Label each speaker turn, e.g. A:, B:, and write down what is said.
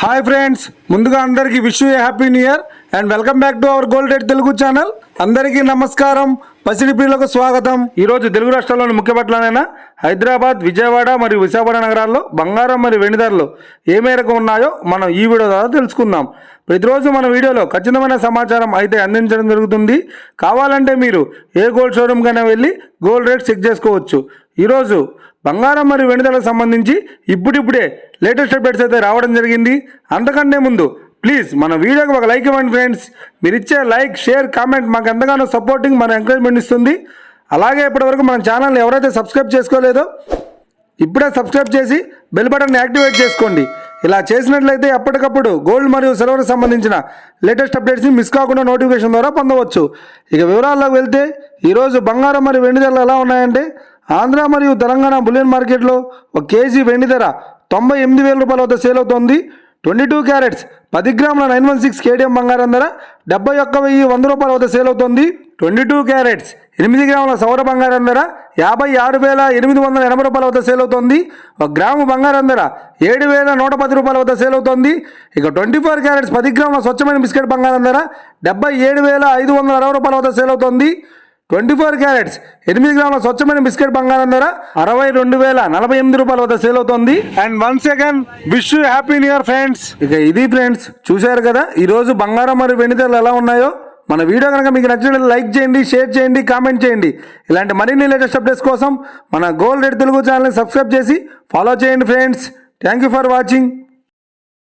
A: Hi friends, ముందుగా అందరికీ wish you happy new year and welcome back to our gold rate Telugu channel. అందరికీ నమస్కారం, పసిడి ప్రియులకు స్వాగతం. ఈరోజు తెలుగు రాష్ట్రాల్లోని ముఖ్య పట్టణాలైన హైదరాబాద్, విజయవాడ మరియు విశాఖపట్నం నగరాల్లో బంగారం మరియు వెండి ధరలు ఏ మేరకు ఉన్నాయో మనం ఈ వీడియో ద్వారా తెలుసుకుందాం. ప్రతిరోజు మన వీడియోలో ఖచ్చితమైన సమాచారం అయితే అందించడం జరుగుతుంది. కావాలంటే మీరు ఏ గోల్డ్ షోరూమ్కైనా వెళ్ళి గోల్డ్ రేట్ చెక్ చేసుకోవచ్చు. ఈరోజు బంగారం మరియు వెండి ధరలకు సంబంధించి ఇప్పుడిప్పుడే లేటెస్ట్ అప్డేట్స్ అయితే రావడం జరిగింది. అంతకంటే ముందు ప్లీజ్ మన వీడియోకి ఒక లైక్ ఇవ్వండి ఫ్రెండ్స్. మీరు ఇచ్చే లైక్, షేర్, కామెంట్ మాకు ఎంతగానో సపోర్టింగ్, మన ఎంకరేజ్మెంట్ ఇస్తుంది. అలాగే ఇప్పటివరకు మన ఛానల్ని ఎవరైతే సబ్స్క్రైబ్ చేసుకోలేదో ఇప్పుడే సబ్స్క్రైబ్ చేసి బెల్ బటన్ని యాక్టివేట్ చేసుకోండి. ఇలా చేసినట్లయితే ఎప్పటికప్పుడు గోల్డ్ మరియు సిల్వర్కి సంబంధించిన లేటెస్ట్ అప్డేట్స్ని మిస్ కాకుండా నోటిఫికేషన్ ద్వారా పొందవచ్చు. ఇక వివరాల్లోకి వెళ్తే ఈరోజు బంగారం మరియు వెండి ధరలు ఎలా ఉన్నాయంటే, ఆంధ్ర మరియు తెలంగాణ బులియన్ మార్కెట్లో ఒక కేజీ వెండి ధర 98,000 రూపాయల వద్ద సేల్ అవుతోంది. 22 క్యారెట్స్ 10 గ్రాముల 916 కేడిఎం బంగారం ధర 71,100 రూపాయల వద్ద సేల్ అవుతోంది. 22 క్యారెట్స్ 8 గ్రాముల సౌర బంగారం ధర 56,880 రూపాయల వద్ద సేల్ అవుతోంది. 1 గ్రాము బంగారం ధర 7,110 రూపాయల వద్ద సేల్ అవుతోంది. ఇక 24 క్యారెట్స్ 10 గ్రాముల స్వచ్ఛమైన బిస్కెట్ బంగారం ధర 77,560 రూపాయల వద్ద సేల్ అవుతోంది. 24 క్యారెట్స్ 8 గ్రాముల స్వచ్ఛమైన బిస్కెట్ బంగారం ధర 62,048 రూపాయల వద్ద సేల్ అవుతుంది. And once again wish you happy new year friends. ఇక ఇది ఫ్రెండ్స్, చూశారు కదా ఈరోజు బంగారం మరియు వెండి ధరలు ఎలా ఉన్నాయో. మన వీడియో కనుక మీకు నచ్చినట్లయితే లైక్ చేయండి, షేర్ చేయండి, కామెంట్ చేయండి. ఇలాంటి మరిన్ని లేటెస్ట్ అప్డేట్స్ కోసం మన గోల్డ్ రేట్ తెలుగు ఛానల్ని సబ్స్క్రైబ్ చేసి ఫాలో చేయండి friends. Thank you for watching.